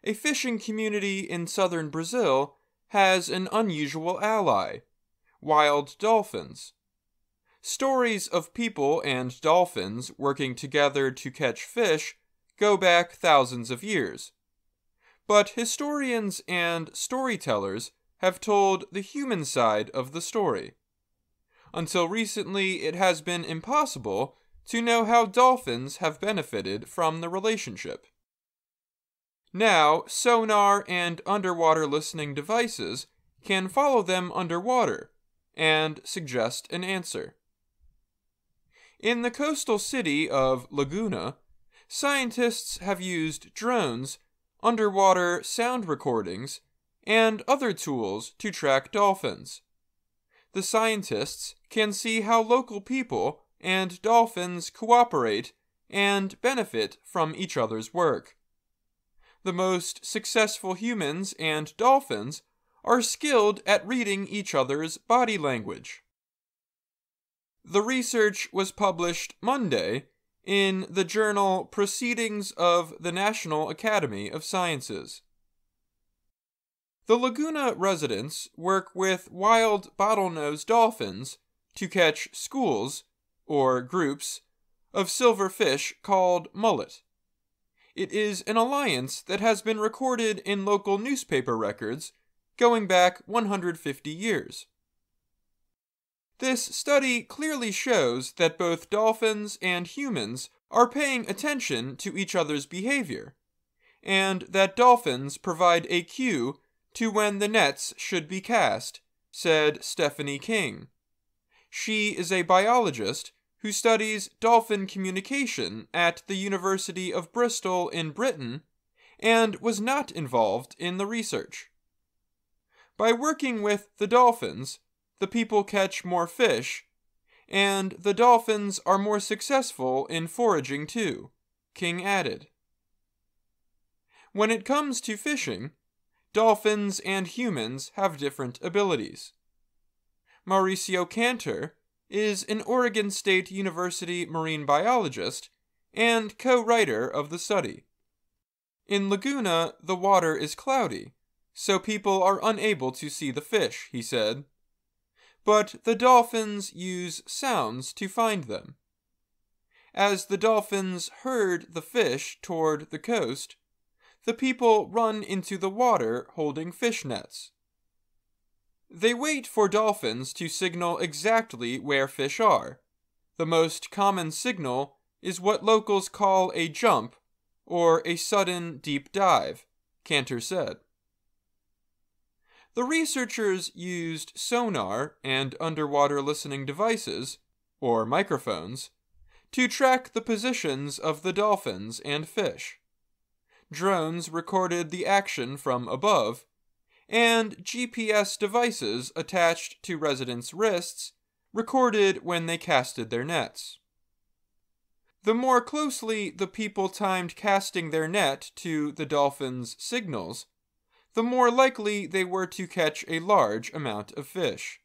a fishing community in southern Brazil has an unusual ally: wild dolphins. Stories of people and dolphins working together to catch fish go back thousands of years. But historians and storytellers have told the human side of the story. Until recently, it has been impossible to know how dolphins have benefited from the relationship. Now, sonar and underwater listening devices can follow them underwater and suggest an answer. In the coastal city of Laguna, scientists have used drones, underwater sound recordings, and other tools to track dolphins. The scientists can see how local people and dolphins cooperate and benefit from each other's work. The most successful humans and dolphins are skilled at reading each other's body language. The research was published Monday in the journal Proceedings of the National Academy of Sciences. The Laguna residents work with wild bottlenose dolphins to catch schools, or groups, of silverfish called mullet. It is an alliance that has been recorded in local newspaper records going back 150 years. This study clearly shows that both dolphins and humans are paying attention to each other's behavior, and that dolphins provide a cue to when the nets should be cast, said Stephanie King. She is a biologist who studies dolphin communication at the University of Bristol in Britain and was not involved in the research. By working with the dolphins, the people catch more fish, and the dolphins are more successful in foraging too, King added. When it comes to fishing, dolphins and humans have different abilities. Mauricio Cantor is an Oregon State University marine biologist and co-writer of the study. In Laguna, the water is cloudy, so people are unable to see the fish, he said. But the dolphins use sounds to find them. As the dolphins herd the fish toward the coast, the people run into the water holding fish nets. They wait for dolphins to signal exactly where fish are. The most common signal is what locals call a jump or a sudden deep dive, Cantor said. The researchers used sonar and underwater listening devices, or microphones, to track the positions of the dolphins and fish. Drones recorded the action from above, and GPS devices attached to residents' wrists recorded when they casted their nets. The more closely the people timed casting their net to the dolphins' signals, the more likely they were to catch a large amount of fish.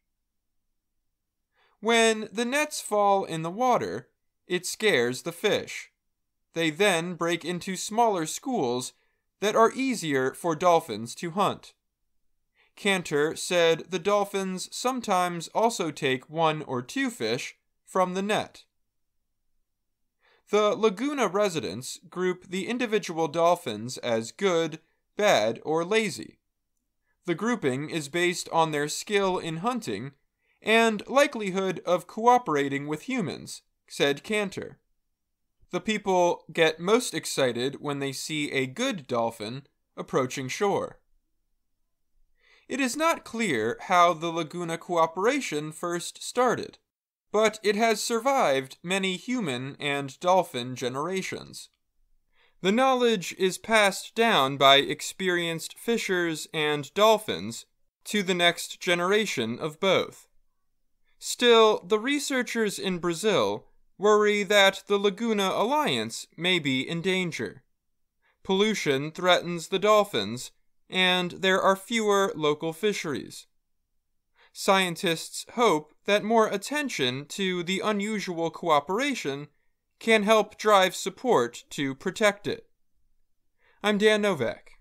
When the nets fall in the water, it scares the fish. They then break into smaller schools that are easier for dolphins to hunt. Cantor said the dolphins sometimes also take 1 or 2 fish from the net. The Laguna residents group the individual dolphins as good, bad, or lazy. The grouping is based on their skill in hunting and likelihood of cooperating with humans, said Cantor. The people get most excited when they see a good dolphin approaching shore. It is not clear how the Laguna cooperation first started, but it has survived many human and dolphin generations. The knowledge is passed down by experienced fishers and dolphins to the next generation of both. Still, the researchers in Brazil worry that the Laguna Alliance may be in danger. Pollution threatens the dolphins, and there are fewer local fisheries. Scientists hope that more attention to the unusual cooperation can help drive support to protect it. I'm Dan Novak.